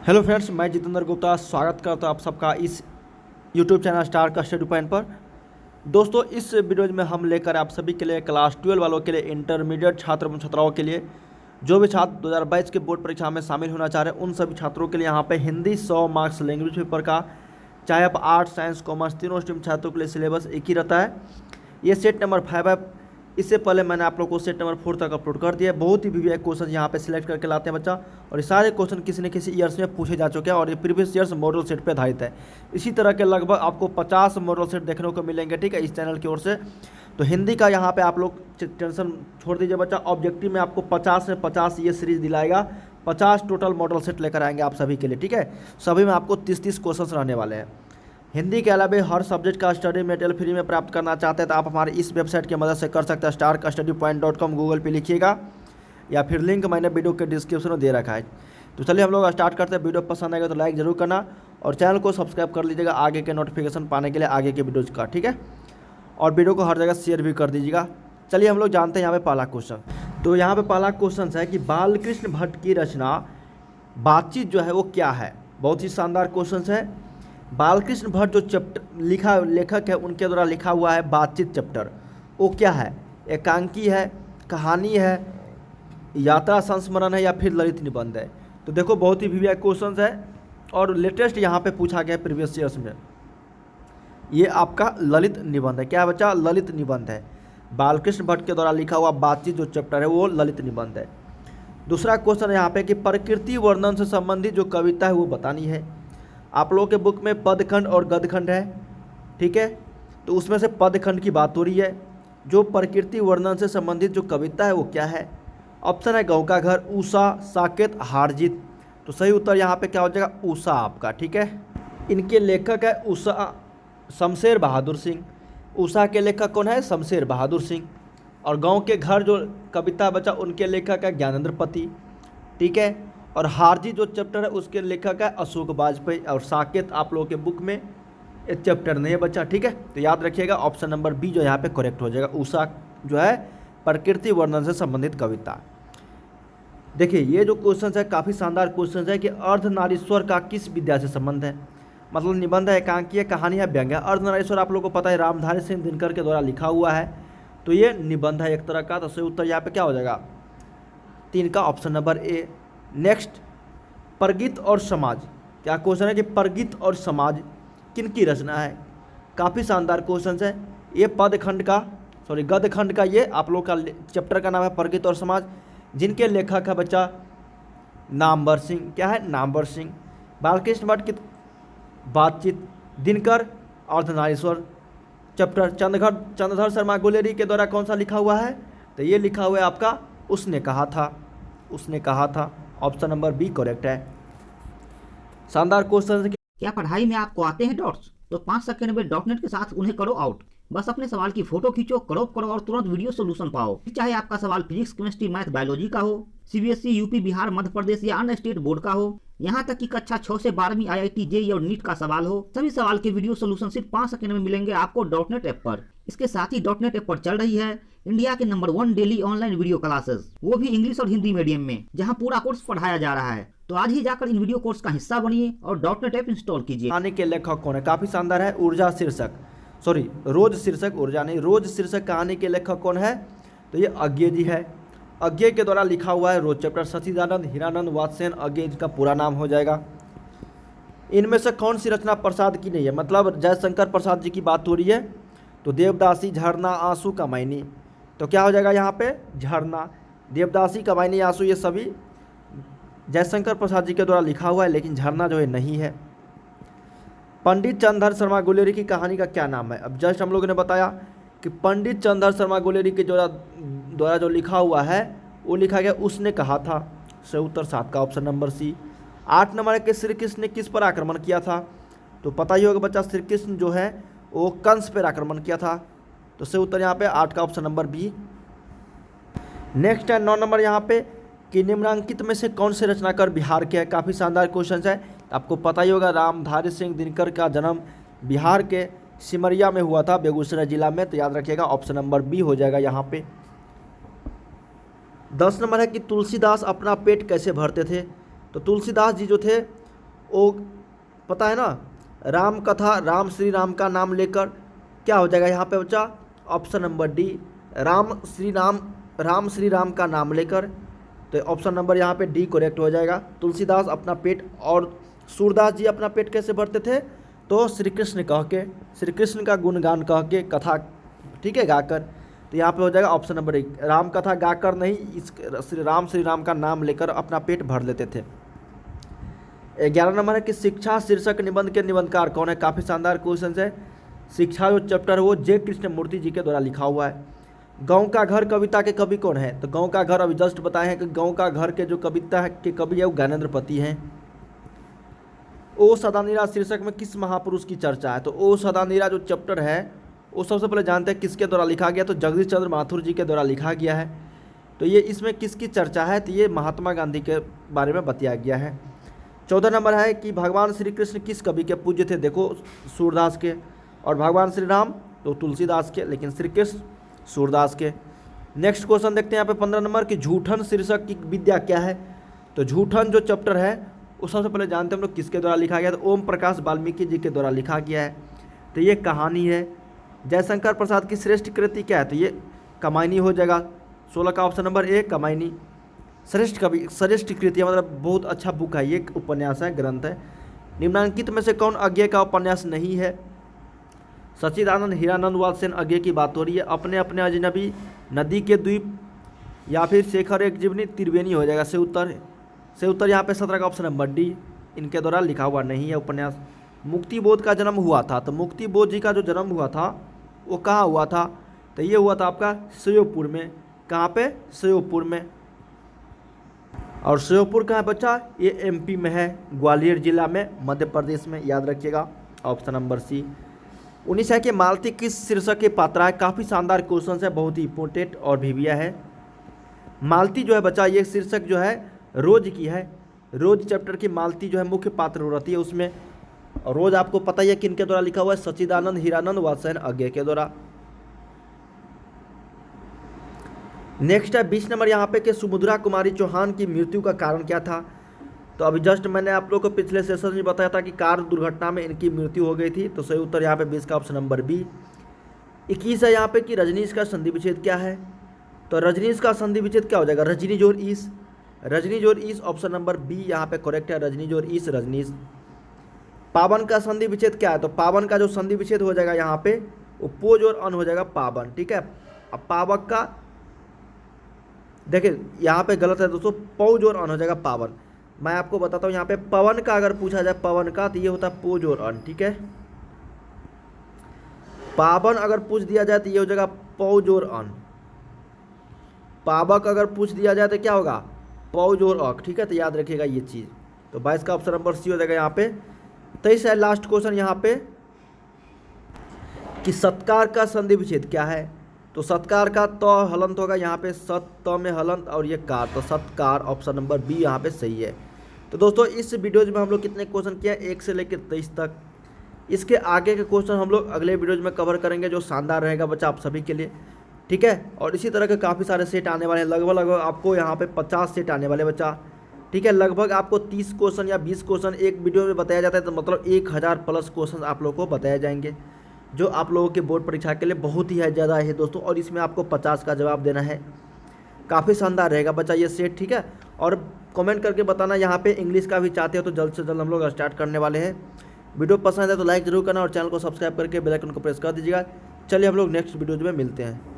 Hello friends, मैं जितेंद्र गुप्ता स्वागत करता हूँ आप सबका इस यूट्यूब चैनल स्टार का स्टडी पॉइंट पर। दोस्तों, इस वीडियो में हम लेकर आप सभी के लिए क्लास 12 वालों के लिए, इंटरमीडिएट छात्र एवं छात्राओं के लिए, जो भी छात्र 2022 के बोर्ड परीक्षा में शामिल होना चाह रहे हैं उन सभी छात्रों के लिए यहाँ पे हिंदी 100 मार्क्स लैंग्वेज पेपर का, चाहे आप आर्ट्स साइंस कॉमर्स तीनों स्ट्रीम छात्रों के लिए सिलेबस एक ही रहता है। ये सेट नंबर 5 है। इससे पहले मैंने आप लोग को सेट नंबर 4 तक अपलोड कर दिया है। बहुत ही वीवीआई क्वेश्चन यहाँ पे सिलेक्ट करके लाते हैं बच्चा, और ये सारे क्वेश्चन किसी न किसी ईयर्स में पूछे जा चुके हैं और ये प्रीवियस ईयर्स मॉडल सेट पे आधारित है। इसी तरह के लगभग आपको 50 मॉडल सेट देखने को मिलेंगे, ठीक है, इस चैनल की ओर से। तो हिंदी का यहाँ पे आप लोग टेंशन छोड़ दीजिए बच्चा। ऑब्जेक्टिव में आपको 50 से 50 ये सीरीज दिलाएगा। 50 टोटल मॉडल सेट लेकर आएंगे आप सभी के लिए, ठीक है। सभी में आपको 30-30 क्वेश्चन रहने वाले हैं। हिंदी के अलावा हर सब्जेक्ट का स्टडी मटेरियल फ्री में प्राप्त करना चाहते हैं तो आप हमारे इस वेबसाइट की मदद से कर सकते हैं। starkastudypoint.com गूगल पे लिखिएगा, या फिर लिंक मैंने वीडियो के डिस्क्रिप्शन में दे रखा है। तो चलिए हम लोग स्टार्ट करते हैं। वीडियो पसंद आएगा तो लाइक जरूर करना और चैनल को सब्सक्राइब कर लीजिएगा आगे के नोटिफिकेशन पाने के लिए, आगे के वीडियोज़ का, ठीक है। और वीडियो को हर जगह शेयर भी कर दीजिएगा। चलिए हम लोग जानते हैं यहाँ पे पहला क्वेश्चन। तो यहाँ पे पहला क्वेश्चन है कि बालकृष्ण भट्ट की रचना बातचीत जो है वो क्या है। बहुत ही शानदार क्वेश्चन है। बालकृष्ण भट्ट जो चैप्टर लेखक है उनके द्वारा लिखा हुआ है बातचीत चैप्टर, वो क्या है? एकांकी है, कहानी है, यात्रा संस्मरण है, या फिर ललित निबंध है? तो देखो, बहुत ही वीवीआई क्वेश्चन है और लेटेस्ट यहाँ पे पूछा गया है प्रीवियस ईयर्स में। ये आपका ललित निबंध है। क्या है बच्चा? ललित निबंध है। बालकृष्ण भट्ट के द्वारा लिखा हुआ बातचीत जो चैप्टर है वो ललित निबंध है। दूसरा क्वेश्चन यहाँ पे कि प्रकृति वर्णन से संबंधित जो कविता है वो बतानी है। आप लोगों के बुक में पदखंड और गद्यखंड है, ठीक है। तो उसमें से पदखंड की बात हो रही है। जो प्रकृति वर्णन से संबंधित जो कविता है वो क्या है? ऑप्शन है गाँव का घर, उषा, साकेत, हारजीत। तो सही उत्तर यहाँ पे क्या हो जाएगा? उषा आपका, ठीक है। इनके लेखक है उषा शमशेर बहादुर सिंह। उषा के लेखक कौन है? शमशेर बहादुर सिंह। और गाँव के घर जो कविता बचा उनके लेखक है ज्ञानेंद्र पति, ठीक है। और हारजीत जो चैप्टर है उसके लेखक है अशोक वाजपेयी। और साकेत आप लोगों के बुक में एक चैप्टर नहीं है बच्चा, ठीक है। तो याद रखिएगा ऑप्शन नंबर बी जो यहाँ पे करेक्ट हो जाएगा। उषा जो है प्रकृति वर्णन से संबंधित कविता। देखिए, ये जो क्वेश्चन है काफ़ी शानदार क्वेश्चन है कि अर्धनारीश्वर का किस विद्या से संबंध है। मतलब निबंध है, एकांकी है, कहानी है, व्यंग्य है। अर्धनारीश्वर आप लोगों को पता है रामधारी सिंह दिनकर के द्वारा लिखा हुआ है, तो ये निबंध है एक तरह का। तो सही उत्तर यहाँ पे क्या हो जाएगा? 3 का ऑप्शन नंबर ए। नेक्स्ट, परगित और समाज। क्या क्वेश्चन है कि परगित और समाज किनकी रचना है? काफ़ी शानदार क्वेश्चन है। ये गद्यखंड का ये आप लोग का चैप्टर का नाम है परगित और समाज, जिनके लेखक है बच्चा नामवर सिंह। क्या है? नामवर सिंह। बालकृष्ण भट्ट की बातचीत, दिनकर अर्धनारीश्वर चैप्टर, चंद्रधर शर्मा गुलेरी के द्वारा कौन सा लिखा हुआ है? तो ये लिखा हुआ है आपका उसने कहा था। ऑप्शन नंबर बी करेक्ट है। शानदार क्वेश्चन। क्या पढ़ाई में आपको आते हैं डॉट्स? तो 5 सेकंड में डॉटनेट के साथ उन्हें करो आउट। बस अपने सवाल की फोटो खींचो, क्रॉप करो और तुरंत वीडियो सोल्यूशन पाओ। चाहे आपका सवाल फिजिक्स, केमिस्ट्री, मैथ, बायोलॉजी का हो, सीबीएसई, यूपी, बिहार, मध्य प्रदेश या अन्य स्टेट बोर्ड का हो, यहाँ तक कि कक्षा 6 से 12वीं IIT, जेईई और नीट का सवाल हो, सभी सवाल के वीडियो सोल्यूशन सिर्फ 5 सेकंड में मिलेंगे आपको डॉटनेट ऐप पर। इसके साथ ही डॉटनेट ऐप पर चल रही है इंडिया के number 1 daily online video classes, वो भी इंग्लिश और हिंदी मीडियम में, जहाँ पूरा कोर्स पढ़ाया जा रहा है। तो आज ही जाकर इन वीडियो कोर्स का हिस्सा बनिए और डॉटनेट ऐप इंस्टॉल कीजिए। कहानी के लेखक कौन है? काफी शानदार है। रोज शीर्षक कहानी के लेखक कौन है? तो ये अज्ञे जी है। अज्ञे के द्वारा लिखा हुआ है रोज चैप्टर। सचिदानंद हीरानंद वात्स्यन अज्ञे का पूरा नाम हो जाएगा। इनमें से कौन सी रचना प्रसाद की नहीं है? मतलब जयशंकर प्रसाद जी की बात हो रही है। तो देवदासी, झरना, आंसू, कमायनी। तो क्या हो जाएगा यहाँ पे? झरना। देवदासी, कमायनी, आंसू ये सभी जयशंकर प्रसाद जी के द्वारा लिखा हुआ है, लेकिन झरना जो है नहीं है। पंडित चंद्रधर शर्मा गुलेरी की कहानी का क्या नाम है? अब जस्ट हम लोगों ने बताया कि पंडित चंद्रधर शर्मा गुलेरी के द्वारा जो लिखा हुआ है वो लिखा गया उसने कहा था। सही उत्तर 7 का ऑप्शन नंबर सी। 8 नंबर के श्री कृष्ण ने किस पर आक्रमण किया था? तो पता ही होगा बच्चा, श्री कृष्ण जो है वो कंस पर आक्रमण किया था। तो सही उत्तर यहाँ पे 8 का ऑप्शन नंबर बी। नेक्स्ट है 9 नंबर यहाँ पे कि निम्नांकित में से कौन से रचनाकार बिहार के है? काफ़ी शानदार क्वेश्चन है। आपको पता ही होगा रामधारी सिंह दिनकर का जन्म बिहार के सिमरिया में हुआ था, बेगूसराय जिला में। तो याद रखिएगा ऑप्शन नंबर बी हो जाएगा यहाँ पे। 10 नंबर है कि तुलसीदास अपना पेट कैसे भरते थे? तो तुलसीदास जी जो थे ओ पता है ना, राम कथा, राम श्री राम का नाम लेकर क्या हो जाएगा यहाँ पे बच्चा, option number D, Ram Shri Ram का नाम लेकर। तो ऑप्शन नंबर यहाँ पे डी करेक्ट हो जाएगा। तुलसीदास अपना पेट, और सूरदास जी अपना पेट कैसे भरते थे, तो श्री कृष्ण कह के, श्री कृष्ण का गुणगान कह के, कथा ठीक है गाकर। तो यहाँ पे हो जाएगा ऑप्शन नंबर एक, राम कथा गाकर नहीं, इस श्री राम का नाम लेकर अपना पेट भर लेते थे। 11 नंबर है कि शिक्षा शीर्षक निबंध के निबंधकार कौन है। काफ़ी शानदार क्वेश्चन है। शिक्षा जो चैप्टर है वो जे कृष्णमूर्ति जी के द्वारा लिखा हुआ है। गाँव का घर कविता के कवि कौन है, तो गाँव का घर अभी जस्ट बताए हैं कि गाँव का घर के जो कविता के कवि है वो ज्ञानेंद्र पति हैं। ओ सदानीरा शीर्षक में किस महापुरुष की चर्चा है, तो ओ सदानीरा जो चैप्टर है वो सबसे पहले जानते हैं किसके द्वारा लिखा गया, तो जगदीश चंद्र माथुर जी के द्वारा लिखा गया है। तो ये इसमें किसकी चर्चा है, तो ये महात्मा गांधी के बारे में बताया गया है। 14 नंबर है कि भगवान श्री कृष्ण किस कवि के पूज्य थे, देखो सूरदास के, और भगवान श्री राम तो तुलसीदास के, लेकिन श्री कृष्ण सूरदास के। नेक्स्ट क्वेश्चन देखते हैं यहाँ पे 15 नंबर कि झूठन शीर्षक की विद्या क्या है, तो झूठन जो चैप्टर है वो सबसे पहले जानते हैं हम लोग किसके द्वारा लिखा गया, तो ओम प्रकाश वाल्मीकि जी के द्वारा लिखा गया है। तो ये कहानी है। जयशंकर प्रसाद की श्रेष्ठ कृति क्या है, तो ये कमायनी हो जाएगा। 16 का ऑप्शन नंबर ए कमायनी। श्रेष्ठ कृति मतलब बहुत अच्छा बुक है, ये उपन्यास है, ग्रंथ है। निम्नांकित में से कौन अज्ञे का उपन्यास नहीं है, सच्चिदानंद हीरानंद वात्सेन अज्ञे की बात हो रही है। अपने अपने अजनबी, नदी के द्वीप, या फिर शेखर एक जीवनी, त्रिवेणी हो जाएगा से उत्तर यहाँ पे 17 का ऑप्शन नंबर डी, इनके द्वारा लिखा हुआ नहीं है उपन्यास। मुक्ति बोध का जन्म हुआ था, तो मुक्ति बोध जी का जो जन्म हुआ था वो कहाँ हुआ था, तो ये हुआ था आपका श्योपुर में। कहाँ पे, श्योपुर में। और श्योपुर कहाँ है बच्चा, ये एमपी में है, ग्वालियर जिला में, मध्य प्रदेश में, याद रखिएगा ऑप्शन नंबर सी। 19 है कि मालती किस शीर्षक के पात्रा है। काफ़ी शानदार क्वेश्चन है, बहुत ही इंपॉर्टेंट और भिविया है। मालती जो है बच्चा ये शीर्षक जो है रोज की है। रोज चैप्टर की मालती जो है मुख्य पात्र रहती है उसमें। और रोज आपको पता ही है किनके द्वारा लिखा हुआ है, सच्चिदानंद हीरानंद वात्सेन अज्ञे के द्वारा। नेक्स्ट है 20 नंबर यहाँ पे कि सुमुद्रा कुमारी चौहान की मृत्यु का कारण क्या था। तो अभी जस्ट मैंने आप लोग को पिछले सेशन में बताया था कि कार दुर्घटना में इनकी मृत्यु हो गई थी। तो सही उत्तर यहाँ पे 20 का ऑप्शन नंबर बी। 21 है यहाँ पे कि रजनीश का संधि विच्छेद क्या है, तो रजनीश का संधि विच्छेद क्या हो जाएगा, रजनी जोर ईस। रजनी जोर ईस ऑप्शन नंबर बी यहाँ पे करेक्ट है, रजनी जोर ईस रजनीश। पावन का संधि विच्छेद क्या है, तो पावन का जो संधि विच्छेद हो जाएगा यहाँ पे वो पोज और अन हो जाएगा पावन, ठीक है। अब पावक का देखिए यहाँ पे गलत है दोस्तों, पौज और अन हो जाएगा पावन। मैं आपको बताता हूँ यहाँ पे पवन का अगर पूछा जाए पवन का, तो ये होता है पोज और अन, ठीक है। पावन अगर पूछ दिया जाए तो ये हो जाएगा पौज और अन। पावक अगर पूछ दिया जाए तो क्या होगा, पौज और अक, ठीक है। तो याद रखिएगा ये चीज़। तो 22 का ऑप्शन नंबर सी हो जाएगा यहाँ पे। 23 है लास्ट क्वेश्चन यहाँ पे कि सत्कार का संधि विच्छेद क्या है, तो सत्कार का तो हलंत होगा यहाँ पे, सत त में हलंत और ये कार, तो सत्कार ऑप्शन नंबर बी यहाँ पे सही है। तो दोस्तों इस वीडियोज में हम लोग कितने क्वेश्चन किए, 1 से लेकर 23 तक। इसके आगे के क्वेश्चन हम लोग अगले वीडियोज में कवर करेंगे, जो शानदार रहेगा बच्चा आप सभी के लिए, ठीक है। और इसी तरह के काफ़ी सारे सेट आने वाले हैं, लगभग आपको यहाँ पे 50 सेट आने वाले बच्चा, ठीक है। लगभग आपको 30 क्वेश्चन या 20 क्वेश्चन एक वीडियो में बताया जाता है, तो मतलब 1000 प्लस क्वेश्चन आप लोगों को बताए जाएंगे, जो आप लोगों के बोर्ड परीक्षा के लिए बहुत ही ज़्यादा है दोस्तों। और इसमें आपको 50 का जवाब देना है। काफ़ी शानदार रहेगा बच्चा ये सेट, ठीक है। और कमेंट करके बताना यहाँ पे इंग्लिश का भी चाहते हो तो जल्द से जल्द हम लोग स्टार्ट करने वाले हैं। वीडियो पसंद है तो लाइक जरूर करना और चैनल को सब्सक्राइब करके बेल आइकन को प्रेस कर दीजिएगा। चलिए हम लोग नेक्स्ट वीडियोज में मिलते हैं।